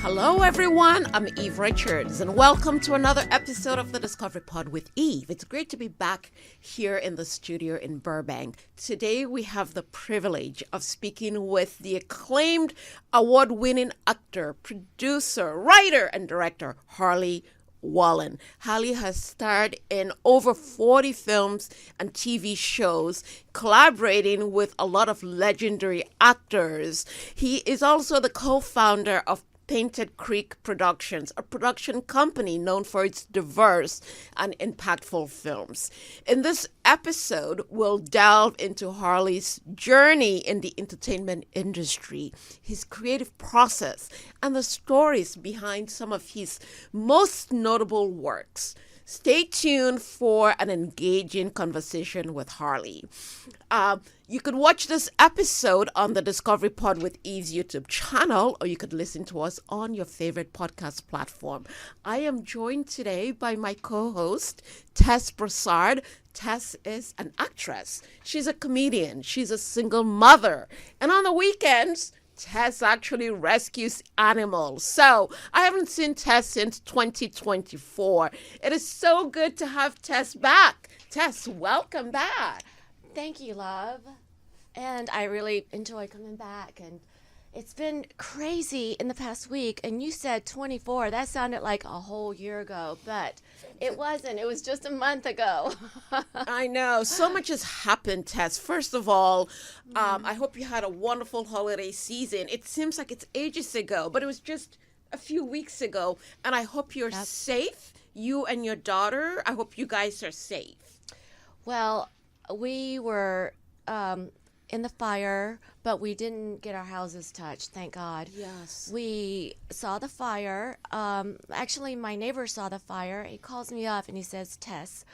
Hello, everyone. I'm Eve Richards, and welcome to another episode of the Discovery Pod with Eve. It's great to be back here in the studio in Burbank. Today, we have the privilege of speaking with the acclaimed award-winning actor, producer, writer, and director, Harley Wallen. Harley has starred in over 40 films and TV shows, collaborating with a lot of legendary actors. He is also the co-founder of Painted Creek Productions, a production company known for its diverse and impactful films. In this episode, we'll delve into Harley's journey in the entertainment industry, his creative process, and the stories behind some of his most notable works. Stay tuned for an engaging conversation with Harley. You could watch this episode on the Discovery Pod with Eve's YouTube channel, or you could listen to us on your favorite podcast platform. I am joined today by my co-host, Tess Broussard. Tess is an actress. She's a comedian. She's a single mother. And on the weekends, Tess actually rescues animals. So I haven't seen Tess since 2024. It is so good to have Tess back. Tess, welcome back. Thank you, love. And I really enjoy coming back. And it's been crazy in the past week. And you said 24. That sounded like a whole year ago. But it wasn't. It was just a month ago. I know. So much has happened, Tess. First of all, I hope you had a wonderful holiday season. It seems like it's ages ago, but it was just a few weeks ago. And I hope you're safe. You and your daughter. I hope you guys are safe. Well, we were in the fire, but we didn't get our houses touched, thank God. Yes. We saw the fire. Actually, my neighbor saw the fire. He calls me up and he says, Tess,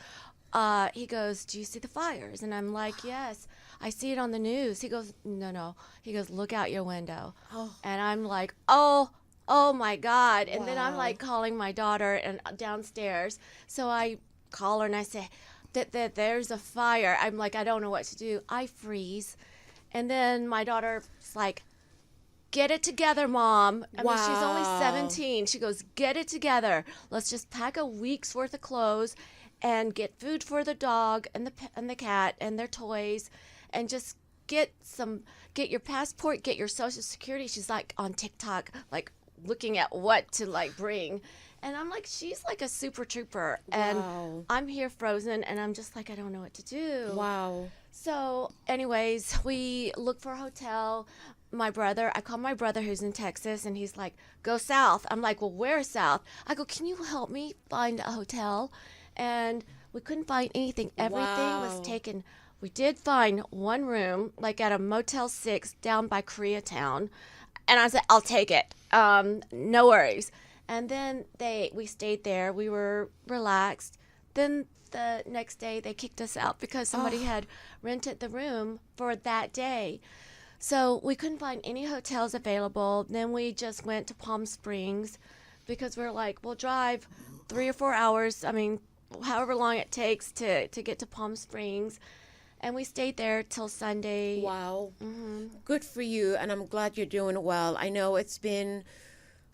he goes, do you see the fires? And I'm like, yes, I see it on the news. He goes, no. He goes, look out your window. Oh. And I'm like, oh my God. And then I'm like calling my daughter and downstairs. So I call her and I say, that there's a fire. I'm like, I don't know what to do. I freeze. And then my daughter's like, get it together, Mom. I mean, she's only 17. She goes, get it together. Let's just pack a week's worth of clothes and get food for the dog and the cat and their toys, and just get your passport, get your Social Security. She's like on TikTok, like looking at what to like bring. And I'm like, she's like a super trooper. And I'm here frozen, and I'm just like, I don't know what to do. Wow. So anyways, we look for a hotel. I call my brother who's in Texas, and he's like, go south. I'm like, well, where south? I go, can you help me find a hotel? And we couldn't find anything. Everything was taken. We did find one room, like at a Motel 6 down by Koreatown. And I said, I'll take it. No worries. And then we stayed there. We were relaxed. Then the next day they kicked us out because somebody had rented the room for that day. So we couldn't find any hotels available. Then we just went to Palm Springs because we're like, we'll drive 3 or 4 hours. I mean, however long it takes to get to Palm Springs. And we stayed there till Sunday. Wow. Mm-hmm. Good for you. And I'm glad you're doing well. I know it's been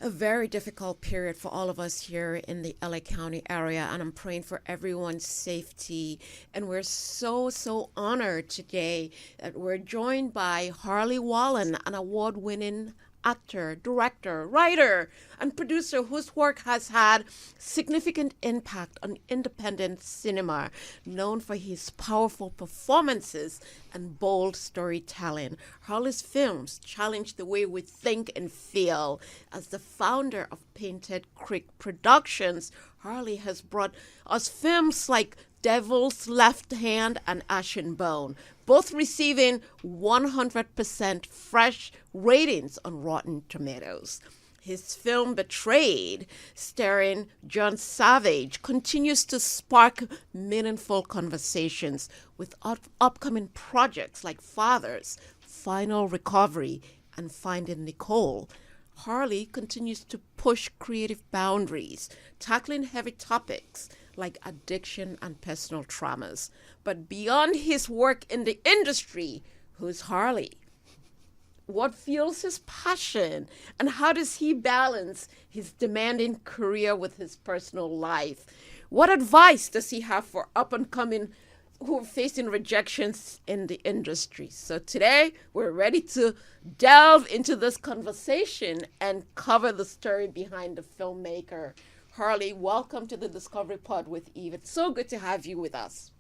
a very difficult period for all of us here in the LA County area, and I'm praying for everyone's safety. And we're so honored today that we're joined by Harley Wallen, an award-winning actor, director, writer, and producer whose work has had significant impact on independent cinema, known for his powerful performances and bold storytelling. Harley's films challenge the way we think and feel. As the founder of Painted Creek Productions, Harley has brought us films like Devil's Left Hand and Ashen Bone, both receiving 100% fresh ratings on Rotten Tomatoes. His film Betrayed, starring John Savage, continues to spark meaningful conversations with upcoming projects like Fathers, Final Recovery, and Finding Nicole. Harley continues to push creative boundaries, tackling heavy topics like addiction and personal traumas. But beyond his work in the industry, who's Harley? what fuels his passion, and how does he balance his demanding career with his personal life? What advice does he have for up and coming who are facing rejections in the industry? So today we're ready to delve into this conversation and cover the story behind the filmmaker. Harley, welcome to the Discovery Pod with Eve. It's so good to have you with us.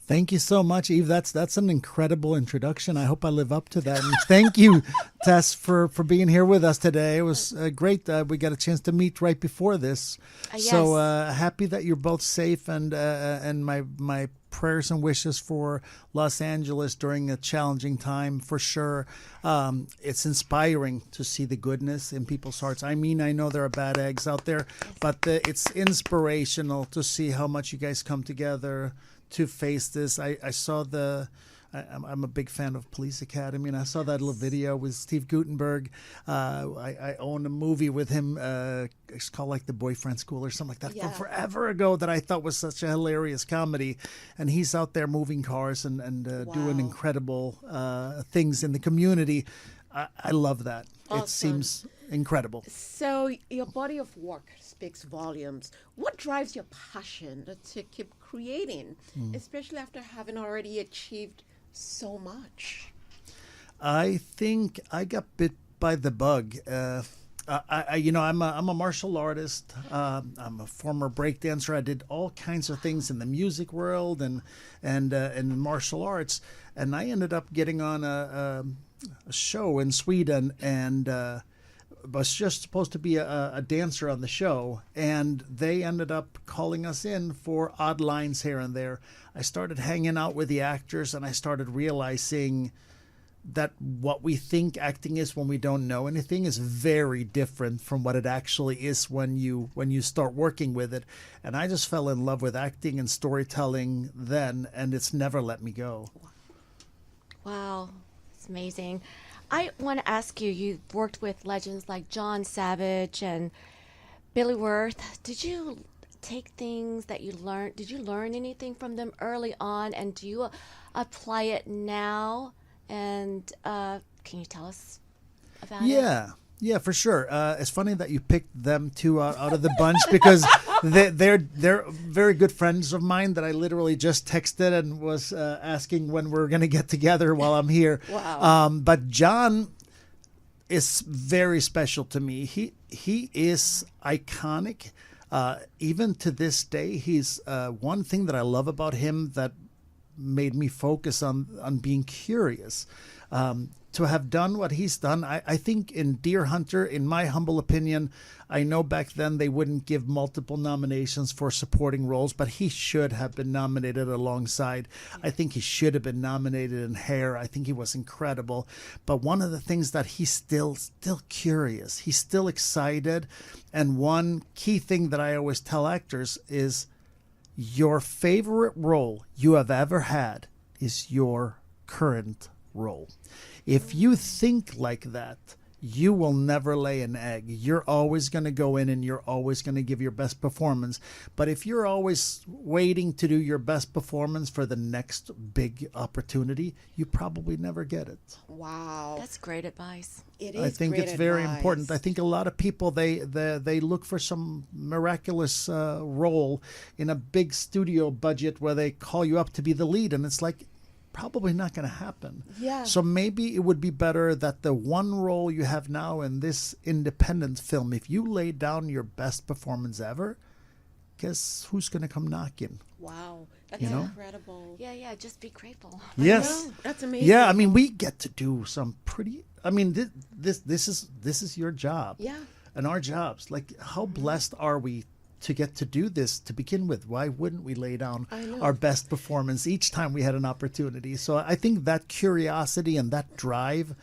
Thank you so much, Eve. That's an incredible introduction. I hope I live up to that. And thank you, Tess, for being here with us today. It was great. We got a chance to meet right before this. Yes. So happy that you're both safe, and my prayers and wishes for Los Angeles during a challenging time for sure. It's inspiring to see the goodness in people's hearts. I mean, I know there are bad eggs out there, but it's inspirational to see how much you guys come together to face this. I saw I'm a big fan of Police Academy, and I saw that little video with Steve Guttenberg. I own a movie with him. It's called like The Boyfriend School or something like that from forever ago that I thought was such a hilarious comedy. And he's out there moving cars and doing incredible things in the community. I love that. Awesome. It seems incredible. So your body of work speaks volumes. What drives your passion to keep creating, especially after having already achieved so much? I think I got bit by the bug. I'm a martial artist. I'm a former breakdancer. I did all kinds of things in the music world and martial arts, and I ended up getting on a show in Sweden and was just supposed to be a dancer on the show, and they ended up calling us in for odd lines here and there. I started hanging out with the actors, and I started realizing that what we think acting is when we don't know anything is very different from what it actually is when you start working with it. And I just fell in love with acting and storytelling then, and it's never let me go. Wow, it's amazing. I want to ask you, you've worked with legends like John Savage and Billy Wirth. Did you take things that you learned, did you learn anything from them early on, and do you apply it now? And can you tell us about it? Yeah, for sure. It's funny that you picked them two out of the bunch because they're very good friends of mine that I literally just texted and was asking when we're going to get together while I'm here. Wow. But John is very special to me. He is iconic. Even to this day, he's one thing that I love about him that made me focus on being curious. To have done what he's done, I think in Deer Hunter, in my humble opinion, I know back then they wouldn't give multiple nominations for supporting roles, but he should have been nominated alongside. I think he should have been nominated in Hair. I think he was incredible. But one of the things that he's still curious, he's still excited. And one key thing that I always tell actors is your favorite role you have ever had is your current role. If you think like that, you will never lay an egg. You're always going to go in and you're always going to give your best performance. But if you're always waiting to do your best performance for the next big opportunity, you probably never get it. Wow. That's great advice. It is. I think great it's very advice. important. I think a lot of people, they look for some miraculous role in a big studio budget where they call you up to be the lead. And it's like, probably not going to happen. Yeah. So maybe it would be better that the one role you have now in this independent film, if you lay down your best performance ever, guess who's going to come knocking? Wow. That's You know? incredible. Yeah, just be grateful. Yes. No, that's amazing. Yeah, I mean, we get to do some pretty. I mean, this is your job. Yeah. And our jobs. Like, how blessed are we to get to do this to begin with? Why wouldn't we lay down our best performance each time we had an opportunity? So I think that curiosity and that drive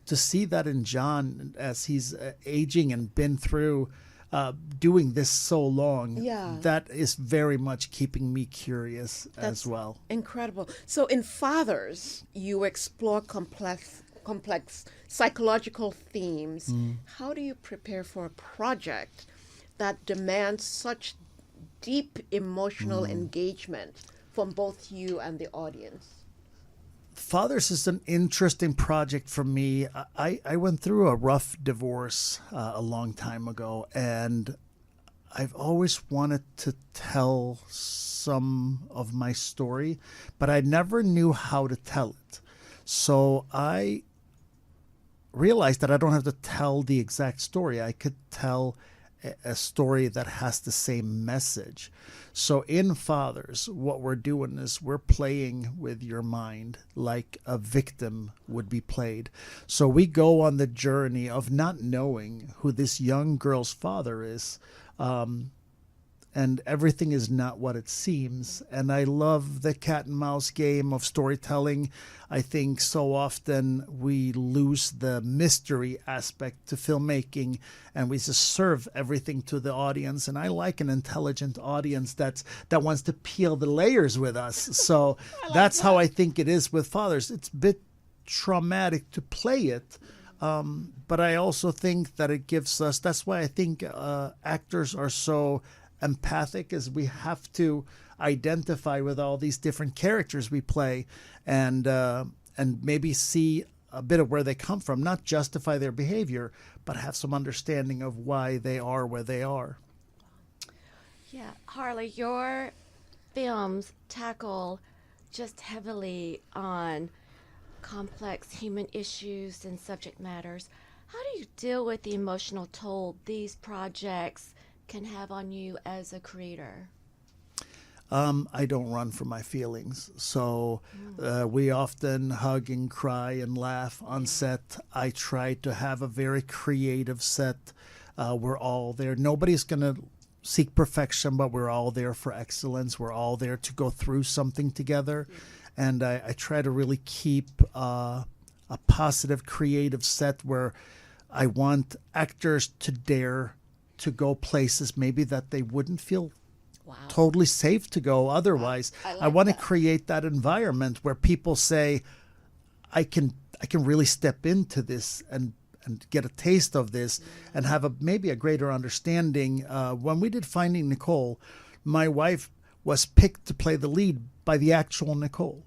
to see that in John as he's aging and been through doing this so long, that is very much keeping me curious as well. Incredible. So in Fathers, you explore complex psychological themes. How do you prepare for a project that demands such deep emotional engagement from both you and the audience? Fathers is an interesting project for me. I went through a rough divorce a long time ago, and I've always wanted to tell some of my story, but I never knew how to tell it. So I realized that I don't have to tell the exact story. I could tell a story that has the same message. So in Fathers, what we're doing is we're playing with your mind like a victim would be played. So we go on the journey of not knowing who this young girl's father is. And everything is not what it seems. And I love the cat and mouse game of storytelling. I think so often we lose the mystery aspect to filmmaking, and we just serve everything to the audience. And I like an intelligent audience that wants to peel the layers with us. So that's how I think it is with Fathers. It's a bit traumatic to play it. But I also think that it gives us, that's why I think actors are so empathic, is we have to identify with all these different characters we play, and maybe see a bit of where they come from, not justify their behavior, but have some understanding of why they are where they are. Yeah, Harley, your films tackle just heavily on complex human issues and subject matters. How do you deal with the emotional toll these projects can have on you as a creator? I don't run from my feelings. So we often hug and cry and laugh on set. I try to have a very creative set. We're all there. Nobody's going to seek perfection, but we're all there for excellence. We're all there to go through something together. And I try to really keep a positive, creative set where I want actors to dare to go places maybe that they wouldn't feel totally safe to go otherwise. I want to create that environment where people say, I can really step into this and get a taste of this and have maybe a greater understanding. When we did Finding Nicole, my wife was picked to play the lead by the actual Nicole.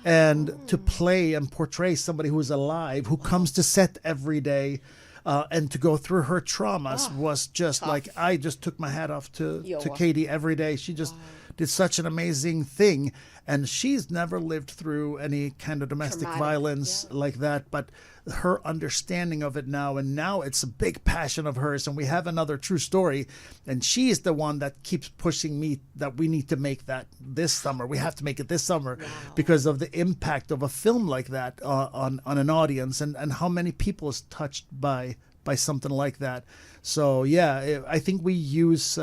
And to play and portray somebody who's alive, who comes to set every day, and to go through her traumas was just tough. Like, I just took my hat off to Katie every day. She just did such an amazing thing. And she's never lived through any kind of domestic violence like that. But her understanding of it now, and now it's a big passion of hers. And we have another true story. And she's the one that keeps pushing me that we need to make that this summer. We have to make it this summer because of the impact of a film like that on an audience, and how many people is touched by something like that. So, yeah, I think we use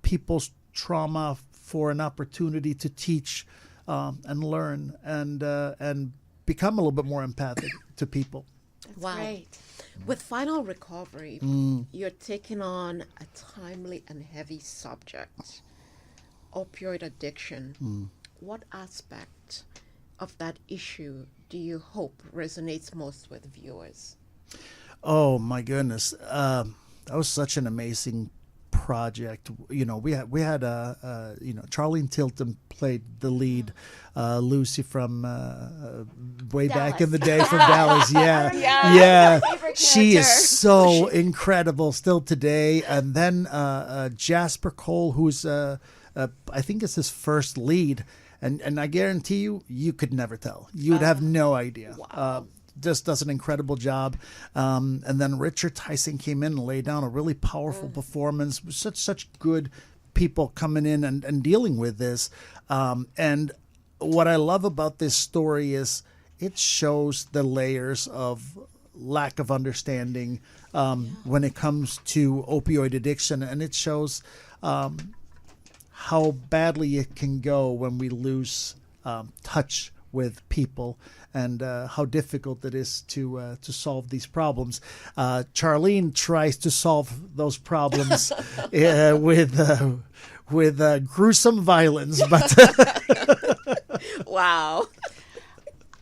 people's trauma for an opportunity to teach and learn and become a little bit more empathic to people. That's great. With Final Recovery, you're taking on a timely and heavy subject, opioid addiction. What aspect of that issue do you hope resonates most with viewers? Oh my goodness, that was such an amazing project. You know, we had Charlene Tilton played the lead, Lucy from way Dallas. back in the day from Dallas. Yeah. She is so incredible still today. And then Jasper Cole, who's I think it's his first lead, and I guarantee you could never tell. You'd have no idea. Wow. Just does an incredible job. And then Richard Tyson came in and laid down a really powerful performance. Such good people coming in and dealing with this. And what I love about this story is it shows the layers of lack of understanding when it comes to opioid addiction. And it shows how badly it can go when we lose touch with people, and how difficult it is to solve these problems. Charlene tries to solve those problems with gruesome violence, but Wow.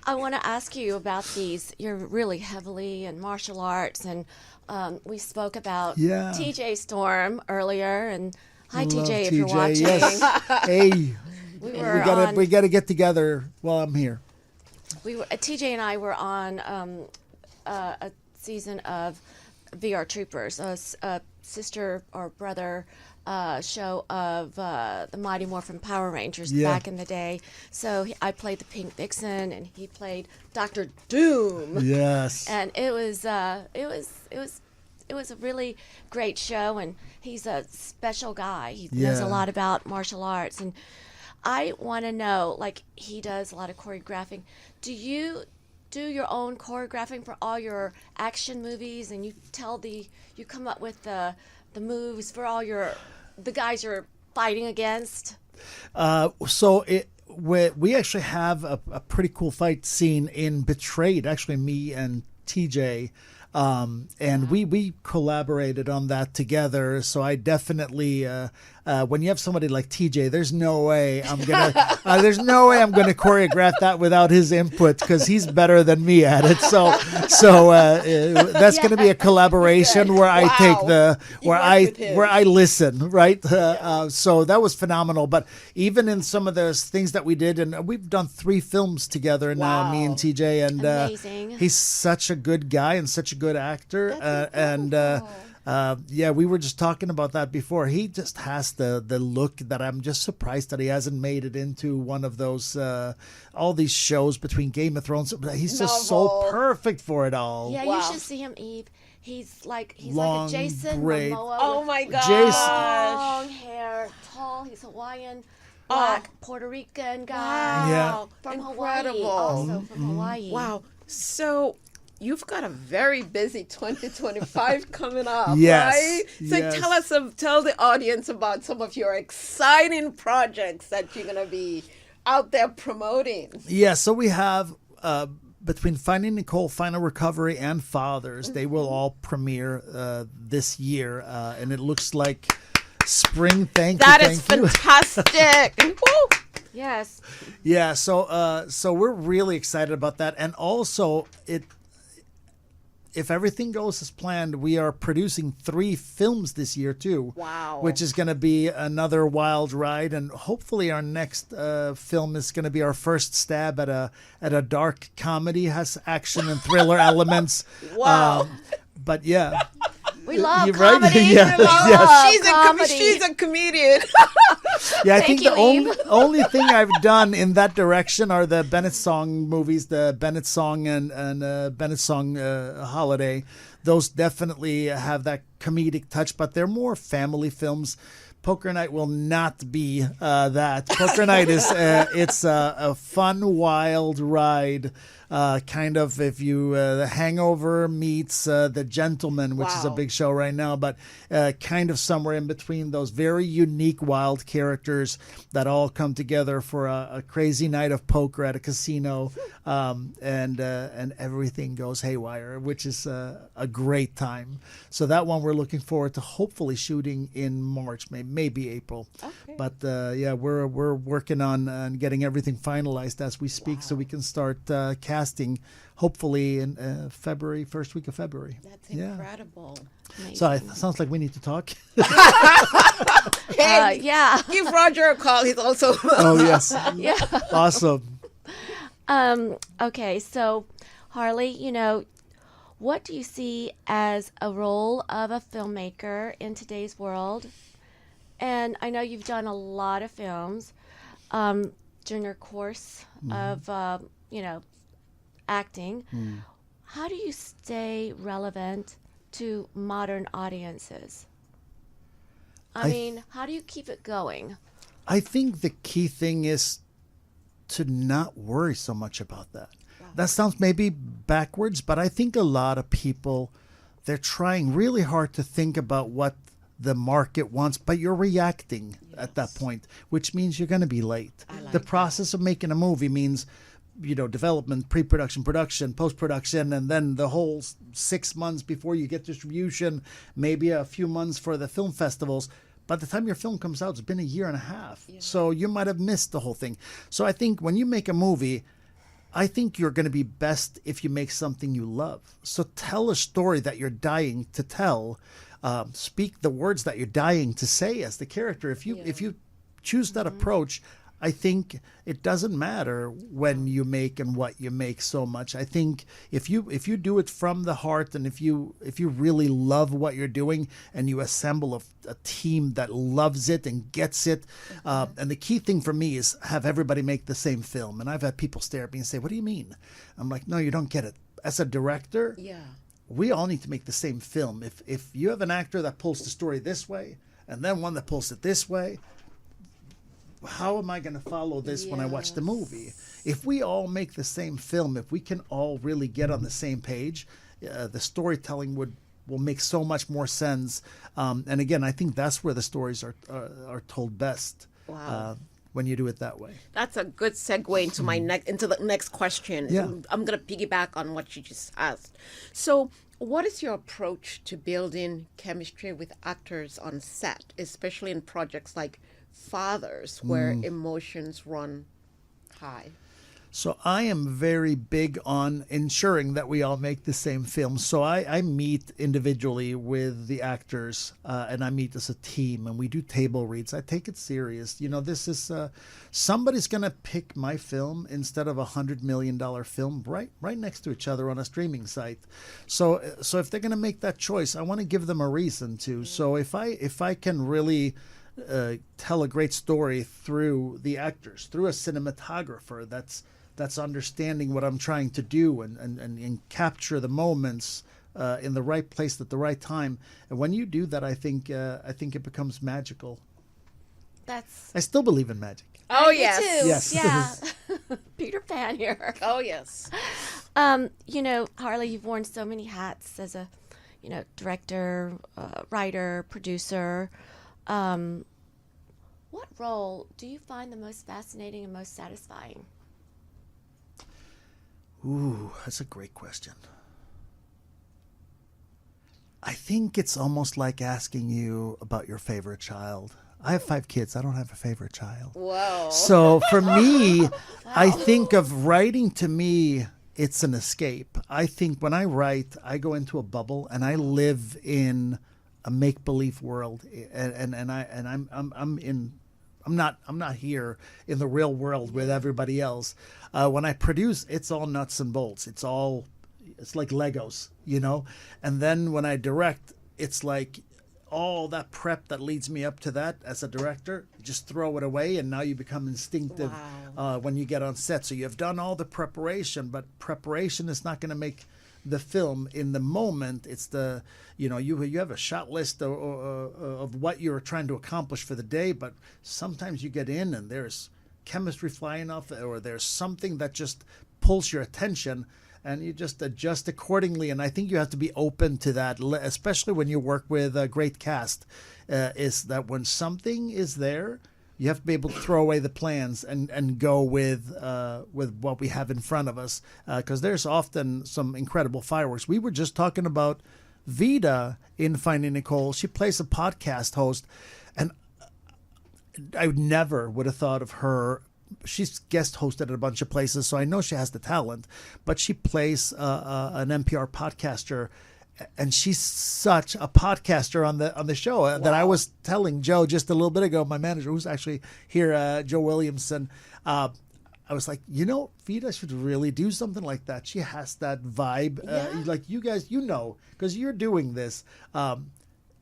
I want to ask you about these. You're really heavily in martial arts, and we spoke about TJ Storm earlier. And hi, Love TJ, if you're watching. Yes. Hey, we got to get together while I'm here. TJ and I were on a season of VR Troopers, a sister or brother show of the Mighty Morphin Power Rangers back in the day. So I played the Pink Vixen, and he played Dr. Doom. Yes. And it was a really great show, and he's a special guy. He knows a lot about martial arts, and I want to know, like, he does a lot of choreographing. Do you do your own choreographing for all your action movies, and you come up with the moves for all the guys you're fighting against? We actually have a pretty cool fight scene in Betrayed, actually, me and TJ. And we collaborated on that together. So I definitely, when you have somebody like TJ, there's no way I'm gonna choreograph that without his input, because he's better than me at it. So that's gonna be a collaboration where I take where I listen, right? So that was phenomenal. But even in some of those things that we did, and we've done 3 films together now, me and TJ, and amazing. He's such a good guy and such a good actor. We were just talking about that before. He just has the look that I'm just surprised that he hasn't made it into one of those all these shows between Game of Thrones. He's just so perfect for it all. Yeah, you should see him, Eve. He's like Long, a Jason great. Momoa. Oh my gosh. Long hair, tall. He's Hawaiian, black, Puerto Rican guy. Yeah. From Incredible. Hawaii. Also from Hawaii. Wow. So you've got a very busy 2025 coming up, Yes, right? So yes. tell the audience about some of your exciting projects that you're going to be out there promoting. Yeah, so we have between Finding Nicole, Final Recovery, and Fathers, they will all premiere this year, and it looks like spring. Thank That you. is fantastic. Woo! Yes. Yeah, so we're really excited about that, and also if everything goes as planned, we are producing 3 films this year too. Wow. Which is going to be another wild ride, and hopefully our next film is going to be our first stab at a dark comedy, has action and thriller elements. Wow. But yeah. We love You're right. comedy. Yeah. We love She's a comedian. Yeah, I Thank think you, the Eve. only thing I've done in that direction are the Bennett Song movies, the Bennett Song and Bennett Song Holiday. Those definitely have that comedic touch, but they're more family films. Poker Night will not be that. Poker Night is it's a fun, wild ride. Kind of if you The Hangover meets The Gentleman, which is a big show right now, but kind of somewhere in between those very unique, wild characters that all come together for a crazy night of poker at a casino, and everything goes haywire, which is a great time. So that one we're looking forward to hopefully shooting in March, maybe April. Okay. But we're working on getting everything finalized as we speak, so we can start casting hopefully in February, first week of February. That's incredible. So it sounds like we need to talk. Hey, yeah. give Roger a call. He's also Oh yes. Yeah. Awesome. Okay, so Harley, what do you see as a role of a filmmaker in today's world? And I know you've done a lot of films during your course of, acting. How do you stay relevant to modern audiences? I mean, how do you keep it going? I think the key thing is to not worry so much about that. Wow. That sounds maybe backwards, but I think a lot of people, they're trying really hard to think about what the market wants, but you're reacting at that point, which means you're going to be late. The process of making a movie means, development, pre-production, production, post-production, and then the whole 6 months before you get distribution, maybe a few months for the film festivals. By the time your film comes out, it's been a year and a half. Yeah. So you might have missed the whole thing. So I think when you make a movie, I think you're going to be best if you make something you love. So tell a story that you're dying to tell. Speak the words that you're dying to say as the character. If you choose that approach, I think it doesn't matter when you make and what you make so much. I think if you do it from the heart, and if you really love what you're doing, and you assemble a team that loves it and gets it, and the key thing for me is have everybody make the same film. And I've had people stare at me and say, "What do you mean?" I'm like, "No, you don't get it. As a director, we all need to make the same film. If you have an actor that pulls the story this way, and then one that pulls it this way, how am I going to follow this when I watch the movie? If we all make the same film, if we can all really get on the same page, the storytelling will make so much more sense. And again, I think that's where the stories are told best. Wow. When you do it that way. That's a good segue into into the next question. Yeah. I'm going to piggyback on what you just asked. So, what is your approach to building chemistry with actors on set, especially in projects like Fathers, where emotions run high? So I am very big on ensuring that we all make the same film. So I meet individually with the actors, and I meet as a team, and we do table reads. I take it serious. You know, this is somebody's going to pick my film instead of $100 million film right next to each other on a streaming site. So if they're going to make that choice, I want to give them a reason to. So if I can really tell a great story through the actors, through a cinematographer that's understanding what I'm trying to do and capture the moments in the right place at the right time. And when you do that, I think it becomes magical. I still believe in magic. Oh, Me yes. too. Yes. Yeah. Peter Pan here. Oh, yes. You know, Harley, you've worn so many hats as a, director, writer, producer. What role do you find the most fascinating and most satisfying? Ooh, that's a great question. I think it's almost like asking you about your favorite child. I have 5 kids. I don't have a favorite child. Whoa. So for me, I think of writing, to me, it's an escape. I think when I write, I go into a bubble and I live in a make-believe world, and I'm not here in the real world with everybody else. When I produce, it's all nuts and bolts. It's like Legos, And then when I direct, it's like all that prep that leads me up to that as a director, just throw it away, and now you become instinctive when you get on set. So you've done all the preparation, but preparation is not going to make the film in the moment. It's you have a shot list of what you're trying to accomplish for the day, but sometimes you get in and there's chemistry flying off, or there's something that just pulls your attention, and you just adjust accordingly. And I think you have to be open to that, especially when you work with a great cast, is that when something is there, you have to be able to throw away the plans and go with what we have in front of us, because there's often some incredible fireworks. We were just talking about Vida in Finding Nicole. She plays a podcast host, and I never would have thought of her. She's guest hosted at a bunch of places, so I know she has the talent, but she plays an NPR podcaster. And she's such a podcaster on the show that I was telling Joe just a little bit ago, my manager, who's actually here, Joe Williamson. I was like, Vida should really do something like that. She has that vibe. Like you guys, because you're doing this.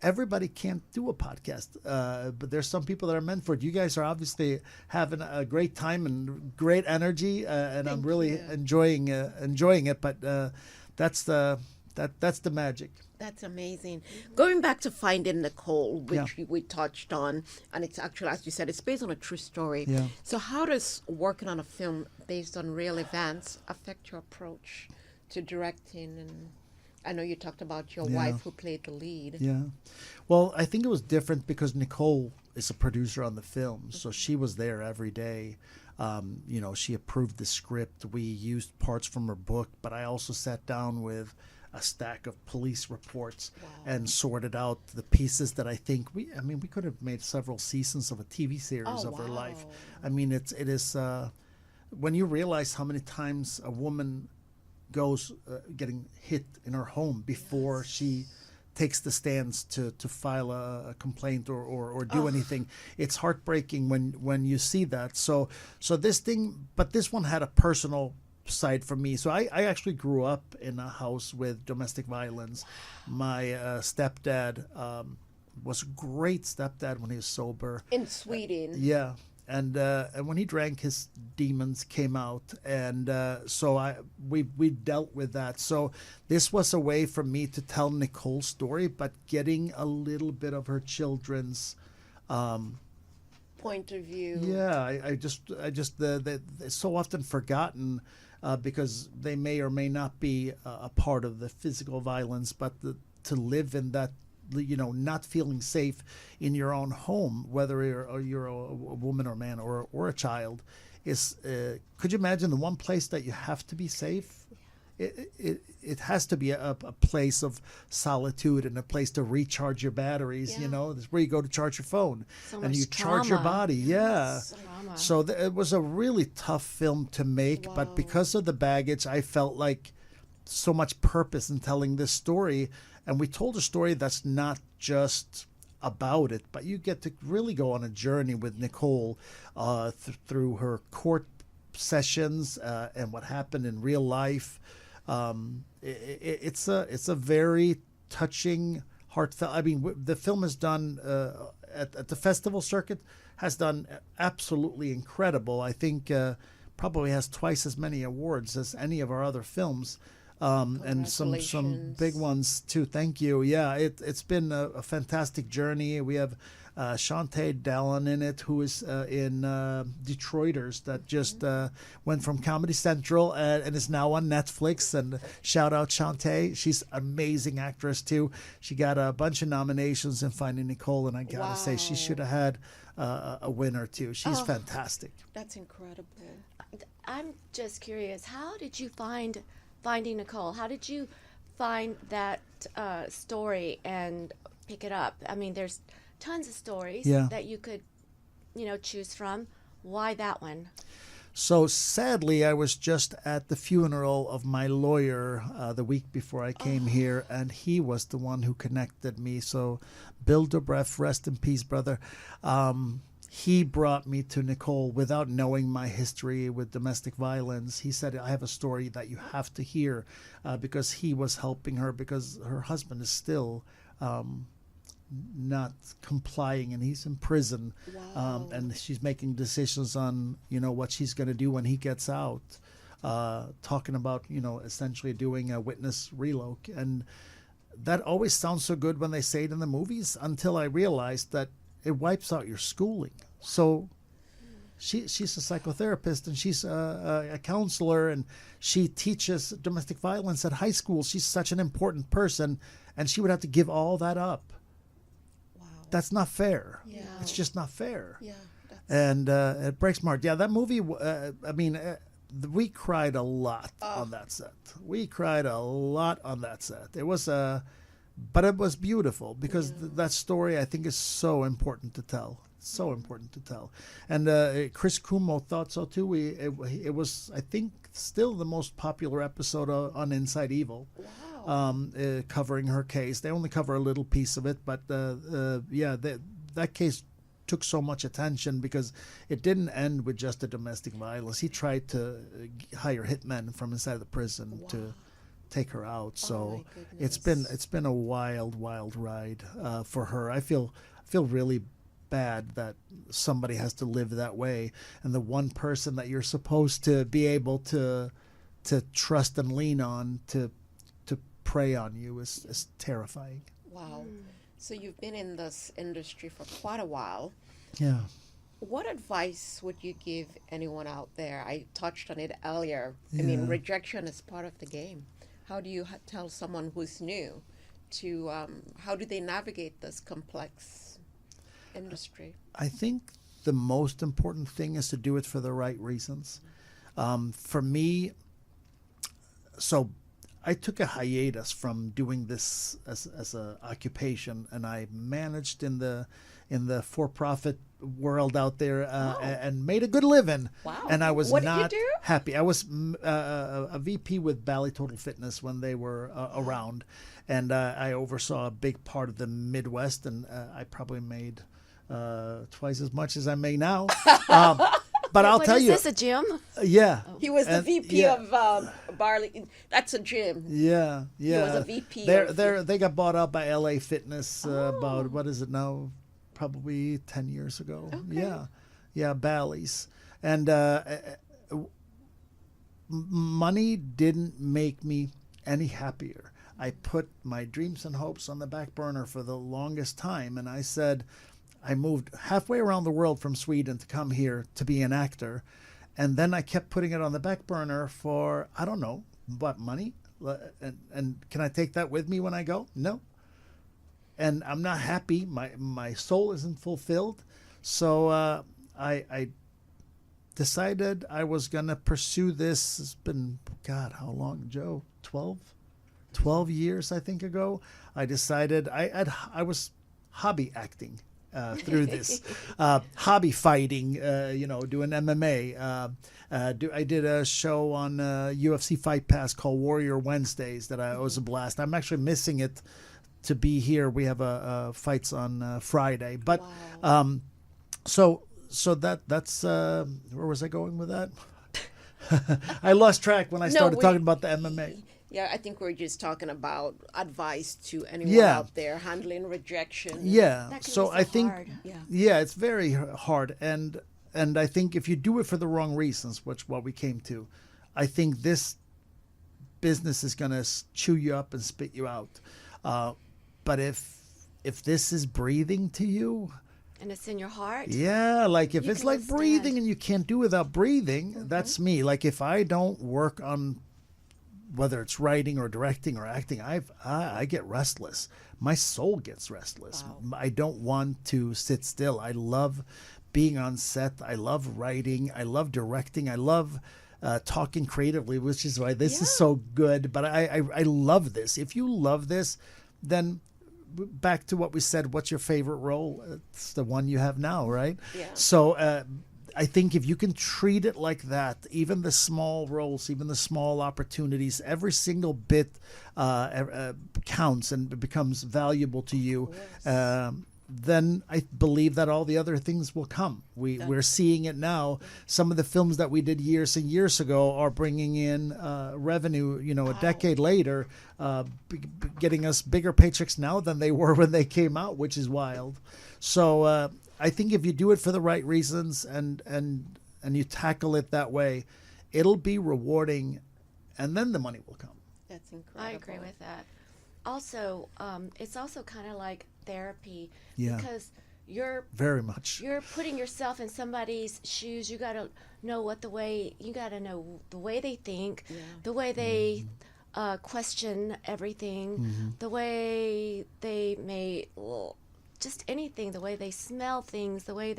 Everybody can't do a podcast, but there's some people that are meant for it. You guys are obviously having a great time and great energy, and I'm really enjoying it. But that's the magic. That's amazing. Going back to Finding Nicole, which we touched on, and it's actually, as you said, it's based on a true story. Yeah. So how does working on a film based on real events affect your approach to directing? And I know you talked about your wife who played the lead. Yeah. Well, I think it was different because Nicole is a producer on the film, so she was there every day. She approved the script. We used parts from her book, but I also sat down with a stack of police reports and sorted out the pieces that I think we could have made several seasons of a TV series of her life. I mean, it is when you realize how many times a woman goes getting hit in her home before she takes the stands to file a complaint or do anything. It's heartbreaking when you see that. So this one had a personal side for me. So I actually grew up in a house with domestic violence. My stepdad was a great stepdad when he was sober. In Sweden. Yeah. And when he drank, his demons came out, and so we dealt with that. So this was a way for me to tell Nicole's story, but getting a little bit of her children's point of view. Yeah, I just they're so often forgotten because they may or may not be a part of the physical violence, but to live in that, not feeling safe in your own home, whether you're a woman or man or a child, is could you imagine the one place that you have to be safe? It has to be a place of solitude and a place to recharge your batteries. Yeah. It's where you go to charge your phone So and much you charge your trauma. body. Yeah. Trauma. So it was a really tough film to make, Wow. but because of the baggage, I felt like so much purpose in telling this story. And we told a story that's not just about it, but you get to really go on a journey with Nicole through her court sessions and what happened in real life. It's a very touching, heartfelt. I mean, the film is done at the festival circuit, has done absolutely incredible. I think probably has twice as many awards as any of our other films. And some big ones too. Thank you. Yeah, it's been a fantastic journey. We have Shantae Dallin in it, who is in Detroiters, that just went from Comedy Central and is now on Netflix. And shout out Shantae. She's an amazing actress too. She got a bunch of nominations in Finding Nicole, and I gotta say she should have had a winner too. She's fantastic. That's incredible. I'm just curious, how did you find Finding Nicole? How did you find that story and pick it up? I mean, there's tons of stories that you could, choose from. Why that one? So sadly, I was just at the funeral of my lawyer the week before I came here, and he was the one who connected me. So Bill Dobrev, rest in peace, brother. He brought me to Nicole without knowing my history with domestic violence. He said, I have a story that you have to hear, because he was helping her because her husband is still not complying, and he's in prison. Wow. And she's making decisions on, what she's going to do when he gets out, talking about, essentially doing a witness reloc. And that always sounds so good when they say it in the movies, until I realized that it wipes out your schooling. So she's a psychotherapist, and she's a counselor, and she teaches domestic violence at high school. She's such an important person, and she would have to give all that up. Wow. That's not fair. Yeah. It's just not fair. Yeah. And it breaks my heart. Yeah, that movie, we cried a lot on that set. We cried a lot on that set. It was but it was beautiful because that story, I think, is so important to tell. So important to tell. And Chris Cuomo thought so too. It was, I think, still the most popular episode on Inside Evil. Wow. Covering her case. They only cover a little piece of it, but that case took so much attention because it didn't end with just the domestic violence. He tried to hire hitmen from inside the prison to take her out. So it's been a wild ride for her. I feel really bad that somebody has to live that way, and the one person that you're supposed to be able to trust and lean on to prey on you is terrifying. Wow. So you've been in this industry for quite a while. Yeah. What advice would you give anyone out there? I touched on it earlier. I mean, rejection is part of the game. How do you tell someone who's new to, how do they navigate this complex industry? I think the most important thing is to do it for the right reasons. For me, so I took a hiatus from doing this as a occupation, and I managed in the in the for-profit world out there and made a good living. Wow. And I was What did you not do? happy. I was a VP with Bally Total Fitness when they were around, and I oversaw a big part of the Midwest, and I probably made twice as much as I make now. But I'll tell you, is this, a gym? yeah. He was the VP yeah. of Barley. That's a gym. Yeah, yeah. was a VP They got bought out by LA Fitness about, what is it now? Probably 10 years ago. Okay. Yeah, Bally's. And money didn't make me any happier. I put my dreams and hopes on the back burner for the longest time, and I said, I moved halfway around the world from Sweden to come here to be an actor. And then I kept putting it on the back burner for, I don't know, what, money? And can I take that with me when I go? No. And I'm not happy. My soul isn't fulfilled. So I decided I was going to pursue this. It's been, God, how long, Joe? 12 years, I think, ago. I decided I was hobby acting. Through this hobby fighting, doing MMA. I did a show on UFC Fight Pass called Warrior Wednesdays that was a blast. I'm actually missing it to be here. We have fights on Friday, but Wow. so that's where was I going with that? I lost track when I started talking about the MMA. Yeah, I think we're just talking about advice to anyone Yeah. out there handling rejection. Yeah. That can So be so I think hard. Yeah. it's very hard, and I think if you do it for the wrong reasons, which what we came to, I think this business is going to chew you up and spit you out. But if this is breathing to you, And it's in your heart. yeah, like if You it's can like withstand. breathing and you can't do without breathing, that's me. Like if I don't work on whether it's writing or directing or acting, I get restless. My soul gets restless. Wow. I don't want to sit still. I love being on set. I love writing. I love directing. I love talking creatively, which is why this is so good. But I love this. If you love this, then back to what we said, what's your favorite role? It's the one you have now, right? Yeah. So I think if you can treat it like that, even the small roles, even the small opportunities, every single bit counts and becomes valuable to you, then I believe that all the other things will come. We're seeing it now. Some of the films that we did years and years ago are bringing in revenue, a decade later, getting us bigger paychecks now than they were when they came out, which is wild. So I think if you do it for the right reasons and you tackle it that way, it'll be rewarding, and then the money will come. That's incredible. I agree with that. Also, it's also kind of like therapy Yeah. because you're Very much. putting yourself in somebody's shoes. You got to know the way they think, the way they question everything, the way they may just anything, the way they smell things, the way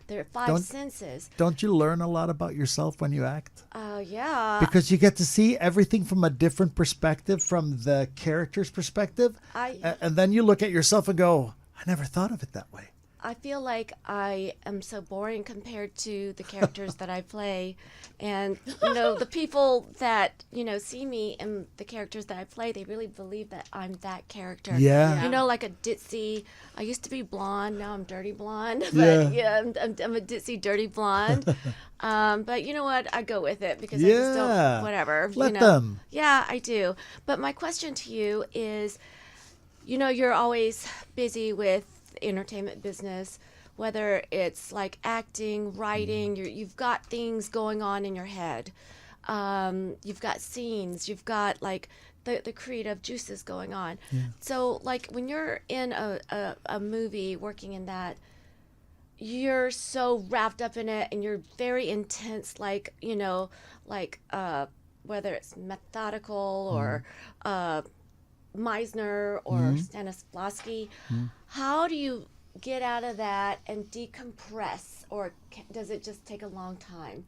their five senses. Don't you learn a lot about yourself when you act? Yeah. Because you get to see everything from a different perspective, from the character's perspective. And then you look at yourself and go, I never thought of it that way. I feel like I am so boring compared to the characters that I play. And, the people that, see me and the characters that I play, they really believe that I'm that character. Yeah. Like a ditzy, I used to be blonde, now I'm dirty blonde. Yeah. But I'm a ditzy, dirty blonde. But you know what? I go with it because I just don't, whatever. Let them. Yeah, I do. But my question to you is, you're always busy with entertainment business, whether it's like acting, writing, you've got things going on in your head. You've got scenes, you've got like the creative juices going on. Yeah. So like when you're in a movie working in that, you're so wrapped up in it and you're very intense, like, whether it's methodical or Meisner or Stanislavski. How do you get out of that and decompress, or does it just take a long time?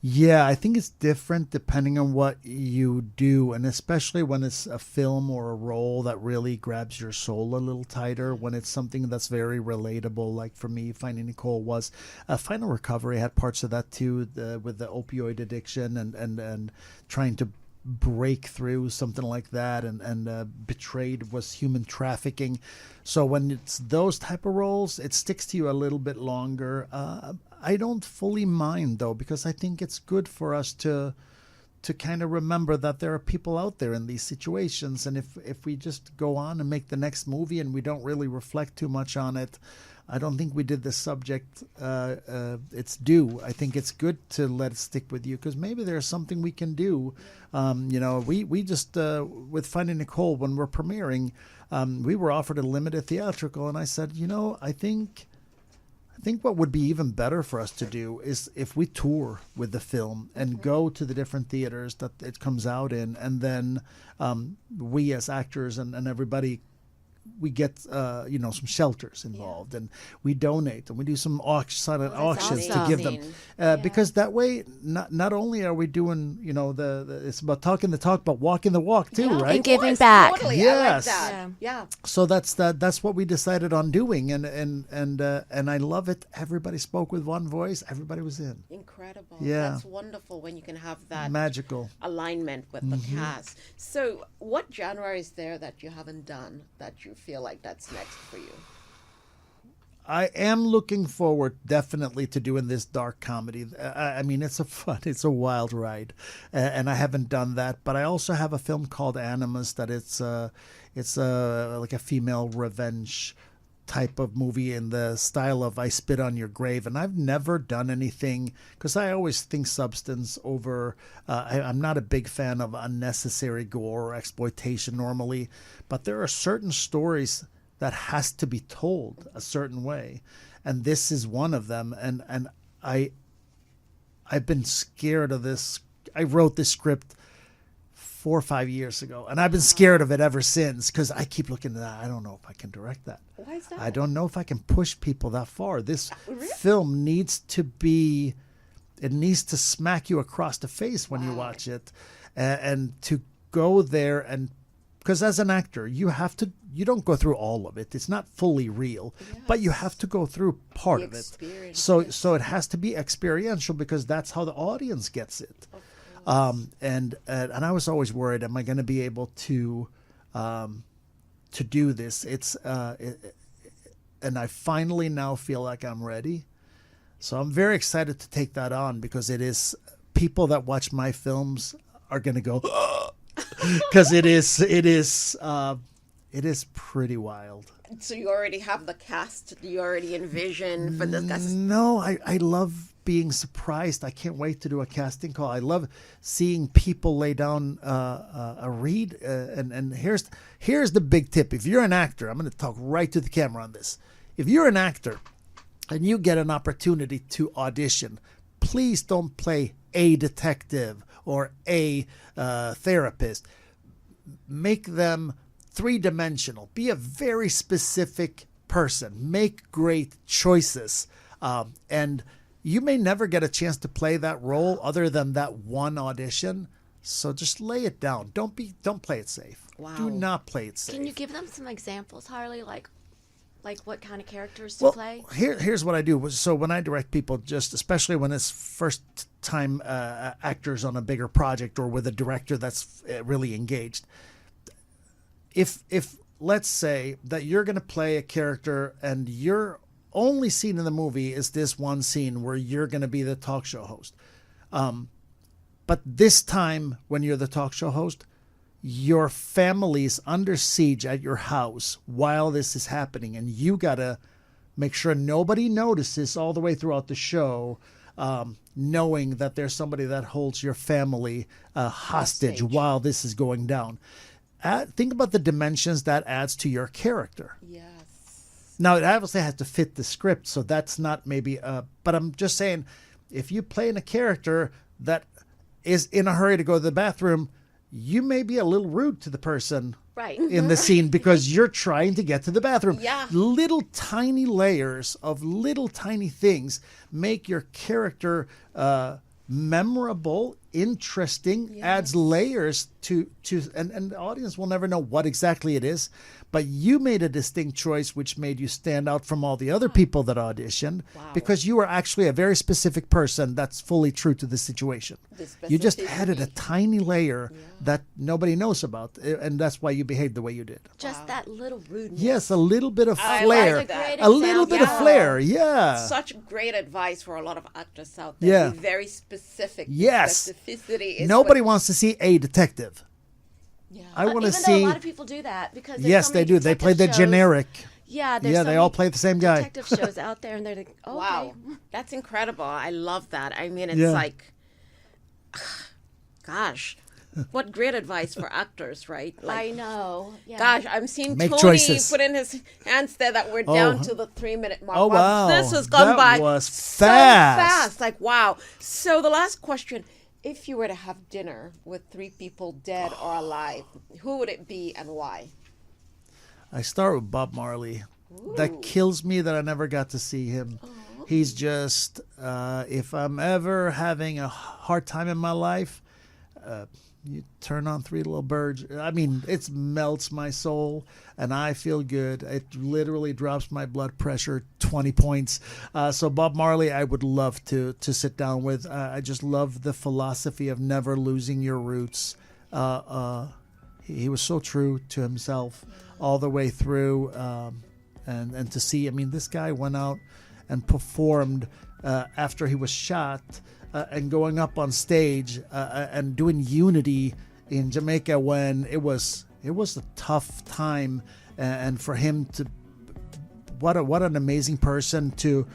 Yeah, I think it's different depending on what you do, and especially when it's a film or a role that really grabs your soul a little tighter, when it's something that's very relatable. Like for me, Finding Nicole was Final Recovery had parts of that too, with the opioid addiction and trying to break through something like that, and Betrayed was human trafficking. So when it's those type of roles, it sticks to you a little bit longer. I don't fully mind though, because I think it's good for us to kind of remember that there are people out there in these situations, and if we just go on and make the next movie and we don't really reflect too much on it, I don't think we did the subject its due. I think it's good to let it stick with you, because maybe there's something we can do. We just with Finding Nicole, when we're premiering, we were offered a limited theatrical, and I said, I think what would be even better for us to do is if we tour with the film and go to the different theaters that it comes out in, and then we as actors and everybody, we get some shelters involved, and we donate, and we do some silent auctions to give them, because that way not only are we doing it's about talking the talk but walking the walk too, right? And giving back. Totally. Yes. I like that. Yeah. So that's what we decided on doing, and I love it. Everybody spoke with one voice. Everybody was in. Incredible. Yeah. That's wonderful when you can have that Magical alignment with the cast. So what genre is there that you haven't done that you feel like that's next for you? I am looking forward definitely to doing this dark comedy. I mean, it's a wild ride, and I haven't done that. But I also have a film called Animus that it's like a female revenge type of movie in the style of I Spit on Your Grave. And I've never done anything, because I always think substance over, I'm not a big fan of unnecessary gore or exploitation normally, but there are certain stories that has to be told a certain way, and this is one of them. And I've been scared of this. I wrote this script 4 or 5 years ago, and I've been scared of it ever since, because I keep looking at that. I don't know if I can direct that. Why is that? I don't know if I can push people that far. This film needs to smack you across the face when you watch it, and to go there, and because as an actor, you don't go through all of it. It's not fully real, but you have to go through part of it. So it has to be experiential, because that's how the audience gets it. And I was always worried, am I going to be able to do this? And I finally now feel like I'm ready. So I'm very excited to take that on, because it is, people that watch my films are going to go, because it is pretty wild. So you already have the cast you already envision for the cast? No, I love being surprised. I can't wait to do a casting call. I love seeing people lay down a read. And here's the big tip. If you're an actor, I'm going to talk right to the camera on this. If you're an actor and you get an opportunity to audition, please don't play a detective or a therapist. Make them three-dimensional. Be a very specific person. Make great choices. And you may never get a chance to play that role other than that one audition. So just lay it down. Don't play it safe. Wow. Do not play it safe. Can you give them some examples, Harley? Like what kind of characters to play? Here's what I do. So when I direct people, just especially when it's first time actors on a bigger project or with a director that's really engaged, if let's say that you're going to play a character and your only scene in the movie is this one scene where you're going to be the talk show host, but this time when you're the talk show host, your family's under siege at your house while this is happening, and you gotta make sure nobody notices all the way throughout the show, knowing that there's somebody that holds your family hostage while this is going down. Think about the dimensions that adds to your character. Yes. Now, it obviously has to fit the script, so that's not maybe, but I'm just saying, if you play in a character that is in a hurry to go to the bathroom, you may be a little rude to the person in the scene because you're trying to get to the bathroom. Yeah. Little tiny layers of little tiny things make your character memorable, interesting, adds layers to and the audience will never know what exactly it is, but you made a distinct choice which made you stand out from all the other people that auditioned because you were actually a very specific person that's fully true to the situation. You just added a tiny layer that nobody knows about, and that's why you behaved the way you did. Just that little rudeness. Yes, a little bit of I flair. like that. A little bit of flair, yeah. Such great advice for a lot of actors out there. Yeah. Be very specific. Yes. Specificity is Nobody wants to see a detective. Yeah. I want to Even see. though a lot of people do that because there's Yes, so they many do. They play the detective shows. generic. Yeah, there's Yeah, so they many all play the same guy. detective shows out there, and they're like, oh, Wow. okay. That's incredible. I love that. I mean, it's Yeah. like, gosh, what great advice for actors, right? I know. Yeah. Gosh, I'm seeing Make Tony choices. put in his hands there that we're down to the 3-minute mark. Oh, wow. This has gone That by was so fast. fast. Like, wow. So the last question, if you were to have dinner with 3 people dead or alive, who would it be and why? I start with Bob Marley. That kills me that I never got to see him. He's just, if I'm ever having a hard time in my life, you turn on Three Little Birds. I mean, it melts my soul, and I feel good. It literally drops my blood pressure 20 points. So Bob Marley, I would love to sit down with. I just love the philosophy of never losing your roots. He was so true to himself all the way through. And to see, I mean, this guy went out and performed after he was shot and going up on stage and doing Unity in Jamaica when it was a tough time, and for him to what an amazing person to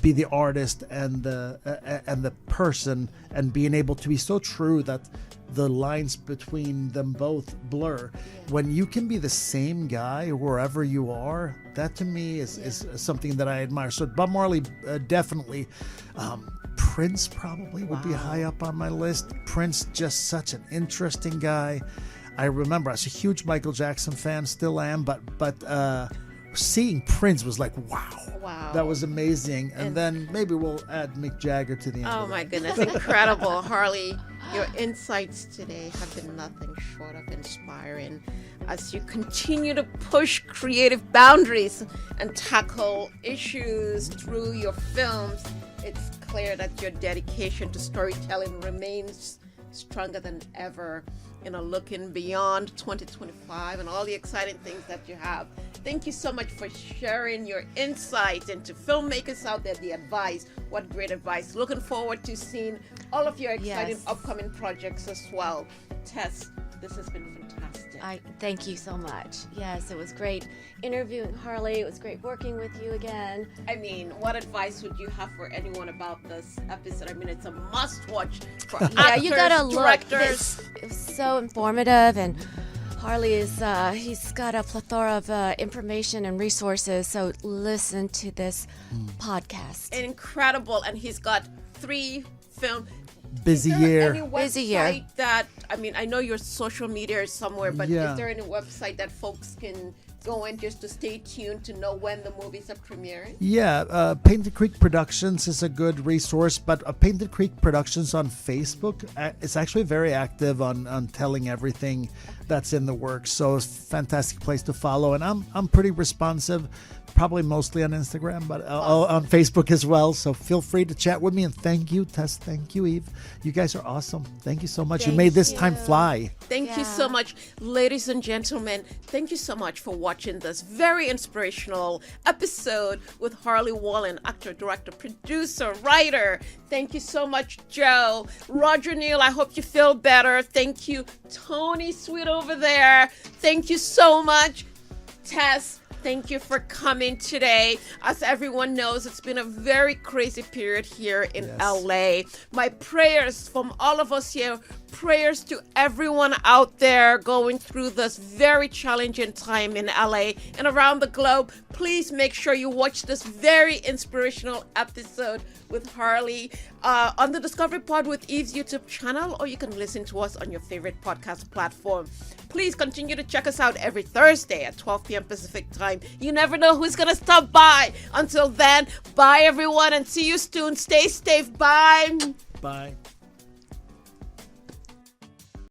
be the artist and the person, and being able to be so true that the lines between them both blur. When you can be the same guy wherever you are, that to me is something that I admire. So Bob Marley, definitely. Prince probably would be high up on my list. Prince, just such an interesting guy. I remember I was a huge Michael Jackson fan, still am, but seeing Prince was like, wow, that was amazing. And then maybe we'll add Mick Jagger to the end. Oh of my that. goodness, incredible. Harley, your insights today have been nothing short of inspiring as you continue to push creative boundaries and tackle issues through your films. It's clear that your dedication to storytelling remains stronger than ever, looking beyond 2025 and all the exciting things that you have. Thank you so much for sharing your insights into filmmakers out there, the advice. What great advice. Looking forward to seeing all of your exciting upcoming projects as well. Tess, this has been fantastic. I thank you so much. Yes, it was great interviewing Harley. It was great working with you again. I mean, what advice would you have for anyone about this episode? I mean, it's a must-watch for actors, You gotta look. directors. It was so informative, and Harley is he's got a plethora of information and resources. So listen to this podcast. Incredible, and he's got 3 film. Busy Is there year. any Busy year. website that, I mean, I know your social media is somewhere, but Yeah. is there any website that folks can go in just to stay tuned to know when the movies are premiering? Yeah, Painted Creek Productions is a good resource, but Painted Creek Productions on Facebook, it's actually very active on telling everything that's in the works. So it's a fantastic place to follow, and I'm pretty responsive, probably mostly on Instagram, but on Facebook as well. So feel free to chat with me, and thank you, Tess. Thank you, Eve. You guys are awesome. Thank you so much. You made this time fly. Thank you so much, ladies and gentlemen. Thank you so much for watching this very inspirational episode with Harley Wallen, actor, director, producer, writer. Thank you so much, Joe. Roger Neal, I hope you feel better. Thank you, Tony Sweet over there. Thank you so much, Tess. Thank you for coming today. As everyone knows, it's been a very crazy period here in LA. My prayers from all of us here, prayers to everyone out there going through this very challenging time in LA and around the globe. Please make sure you watch this very inspirational episode with Harley on the Discovery Pod with Eve's YouTube channel, or you can listen to us on your favorite podcast platform. Please continue to check us out every Thursday at 12 p.m. Pacific time time. You never know who's going to stop by. Until then, bye everyone and see you soon. Stay safe. Bye. Bye.